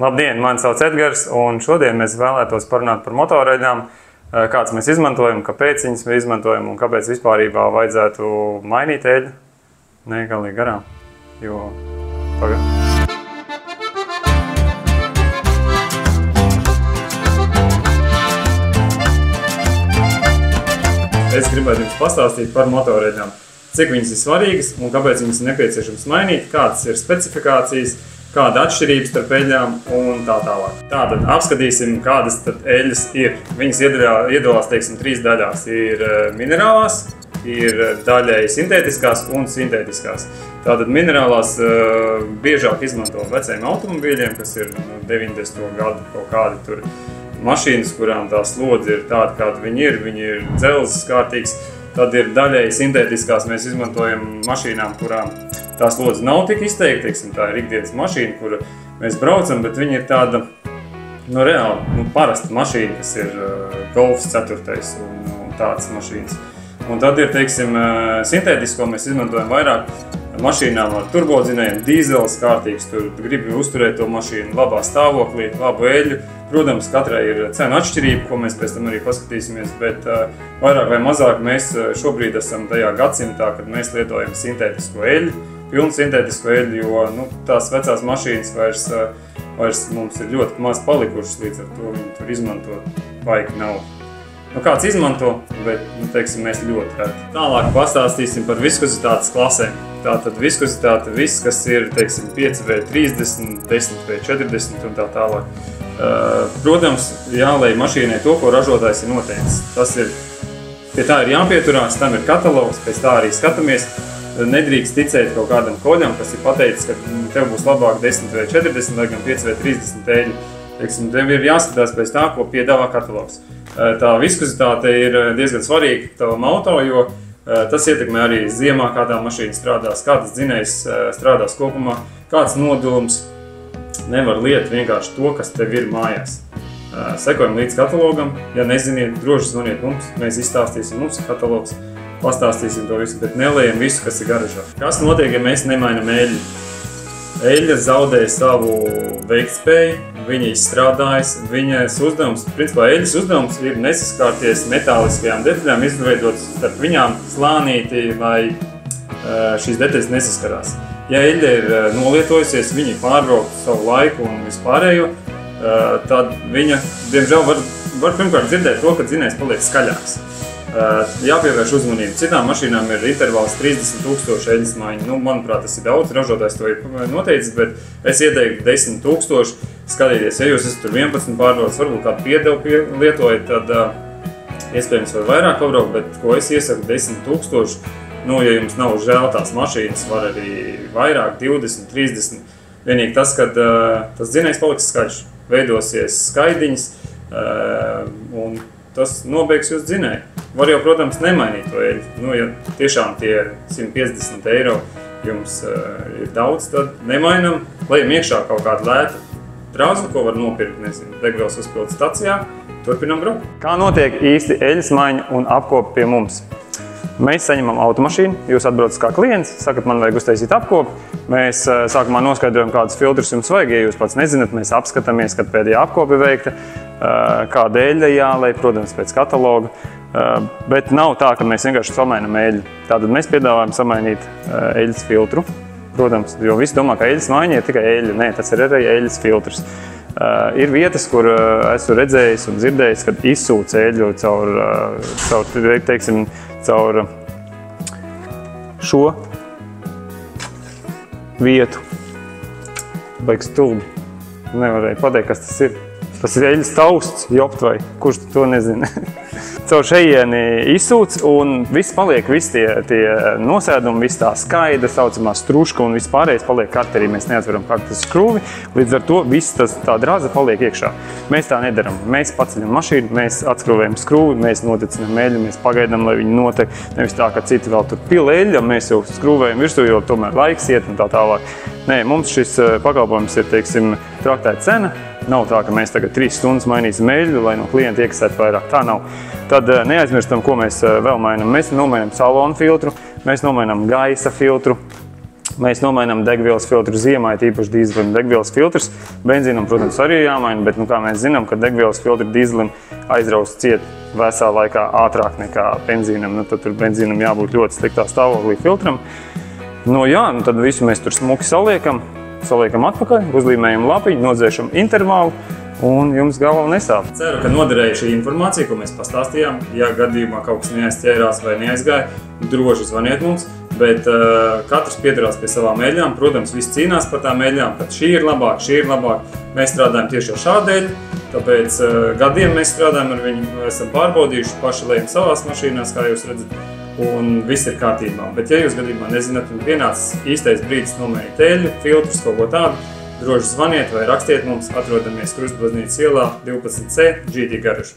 Labdien, mani sauc Edgars, un šodien mēs vēlētos parunāt par motoreļļām, kādas mēs izmantojam, kāpēc viņas mēs izmantojam un kāpēc vispārībā vajadzētu mainīt eļļu. Ne galīgi garām, jo Es gribētu jums pastāstīt par motoreļļām, cik viņas ir svarīgas un kāpēc viņas ir nepieciešams mainīt, kādas ir specifikācijas, kāda atšķirības starp eļļām un tā tālāk. Tātad apskatīsim, kādas tad eļļas ir. Viņas iedalās, teiksim, 3 daļās. Ir minerālās, ir daļēji sintētiskās un sintētiskās. Tātad minerālās biežāk izmanto vecajiem automobīļiem, kas ir 90. gadu kaut kādi tur mašīnas, kurām tā slodze ir tāda, kāda viņi ir dzelzs kārtīgs. Tad ir daļēji sintētiskās, mēs izmantojam mašīnām, kurām tā slodze nav tik izteikta, teiksim, tā ir ikdienas mašīna, kuru mēs braucam, bet viņa ir tāda, reāli, parasta mašīna, kas ir Golfs 4. un tādas mašīnas. Un tad ir, teiksim, sintētisko mēs izmantojam vairāk mašīnām ar turbodzinējiem, dīzels kārtīgs, tur gribi uzturēt to mašīnu labā stāvoklī, labu eļļu. Protams, katrai ir cena atšķirība, ko mēs pēc tam arī paskatīsimies, bet vairāk vai mazāk mēs šobrīd esam tajā gadsimtā, kad mēs lietojam sintētisko eļļu, pilnu sintētisko eļļu, jo tās vecās mašīnas vairs mums ir ļoti maz palikušas, līdz ar to viņi tur izmantot baigi nav. Kāds izmanto, bet, teiksim, mēs ļoti reti. Tālāk pastāstīsim par viskozitātes klasēm. Tātad viskozitāte viss, kas ir, teiksim, 5V30, 10V40 un tā tālāk. Protams, jālej mašīnai to, ko ražotājs ir noteicis. Pie tā ir jāpieturās, tam ir katalogs, pēc tā arī skatāmies. Nedrīkst ticēt kaut kādam koļam, kas ir pateicis, ka tev būs labāk 10V40 vai gan 5V30 eļļu. Tev ir jāskatās pēc tā, ko piedāvā katalogs. Tā viskozitāte ir diezgan svarīga tavam auto, jo tas ietekmē arī ziemā, kā tā mašīna strādās, kāds dzinējs strādās kopumā, kāds nodulums. Nevar liet vienkārši to, kas tev ir mājās. Sekojam līdz katalogam, ja neziniet, droši zvaniet mums, mēs izstāstīsim, mums ir katalogs, pastāstīsim to visu, bet nelējam visu, kas ir garažā. Kas notiek, ja mēs nemainam eļļu? Eļļa zaudē savu veiktspēju, viņa izstrādājas, viņas uzdevums, principā eļļas uzdevums ir nesaskārties metāliskajām detaļām, izveidot starp viņām slānīti, lai šīs detaļas nesaskarās. Ja eļļa ir nolietojusies, viņa pārbraukt savu laiku un vispārējo, tad viņa, diemžēl, var pirmkārt dzirdēt to, ka dzinējs paliek skaļāks. Jāpievērš uzmanību. Citām mašīnām ir intervāls 30 000 eļļas maiņu. Manuprāt, tas ir daudz, ražotājs to ir noteicis, bet es ieteiktu 10 000. Skatīties, ja jūs esat tur 11 pārbrauc, varbūt kādu piedevu lietojat, tad iespējams var vairāk pabraukt, bet ko es iesaku 10 000. Ja jums nav žēl tās mašīnas, var arī vairāk, 20, 30. Vienīgi tas, kad tas dzinējs paliks skaļš, veidosies skaidiņas, un tas nobeigs jūs dzinēju. Var jau, protams, nemainīt to eļļu. Ja tiešām tie 150 eiro jums ir daudz, tad nemainam, lejam iekšā kaut kādu lētu drāzu, ko var nopirkt, degvielas uzpildes stacijā, turpinam braukt. Kā notiek īsti eļļas maiņa un apkope pie mums? Mēs saņemam automašīnu, jūs atbraucat kā klients, sakat, man vajag uztaisīt apkopi. Mēs sākumā noskaidrojam, kādus filtrus jums vajag, ja jūs pats nezināt, mēs apskatāmies, kad pēdējā apkope veikta, kāda eļļa jālej, protams, pēc kataloga. Bet nav tā, ka mēs vienkārši samainam eļļu. Tātad mēs piedāvājam samainīt eļļas filtru, protams, jo visi domā, ka eļļas maiņa ir tikai eļļa. Nē, tas ir arī eļļas filtrs. Ir vietas, kur esmu redzējis un dzirdējis, kad izsūc eļļu caur šo vietu. Baigs stulbi. Nevarēju pateikt, kas tas ir. Tas ir eļļas tausts, jopt vai kurš to nezina. Caur šejieni izsūc un viss paliek, visi tie nosēdumi, viss tā skaida, saucamā struška un viss pārējais paliek karterī. Mēs neatveram kartes skrūvi, līdz ar to viss tā drāza paliek iekšā. Mēs tā nedaram. Mēs paceļam mašīnu, mēs atskrūvējam skrūvi, mēs notecinām eļļu, mēs pagaidām, lai viņi notek. Nevis tā, ka citi vēl tur pila eļļa, mēs jau skrūvējam virsū, jo tomēr laiks iet un tā tālāk. Nē, mums šis pakalpojums ir, teiksim, traktēta cena. Nav tā, ka mēs tagad 3 stundas mainīsim eļļu, lai no klienta iekasētu vairāk. Tā nav. Tad neaizmirstam, ko mēs vēl mainām. Mēs nomainām salonu filtru, mēs nomainām gaisa filtru. Mēs nomainām degvielas filtru ziemā, tīpaši dīzelim degvielas filtrs. Benzīnam, protams, arī jāmaina, bet, kā mēs zinām, ka degvielas filtru dīzelim aizraust ciet vēsā laikā ātrāk nekā benzīnam. Tad tur benzīnam jābūt ļoti sliktā stāvoklī filtram. Tad visu mēs tur smuki saliekam atpakaļ, uzlīmējam lapiņu, nodzēšam intervālu un jums galva nesāp. Ceru, ka noderēja šī informācija, ko mēs pastāstījām. Ja gadījumā kaut kas neaizķērās vai neaizgāja, droši zvaniet mums. Bet katrs pieturās pie savām eļļām. Protams, visi cīnās par tām eļļām, ka šī ir labāk, šī ir labāk. Mēs strādājam tieši ar šādu eļļu, tāpēc gadiem mēs strādājam ar viņu, esam pārbaudījuši, paši lejam savās mašīnās, kā jūs redzat, un viss ir kārtībā. Bet ja jūs gadījumā nezināt, un pienācis īstais brīdis nomainīt eļļu, filtrus, kaut ko tādu, droši zvaniet vai rakstiet mums, atrodamies Krustbaznīcas ielā 12C GT Garage.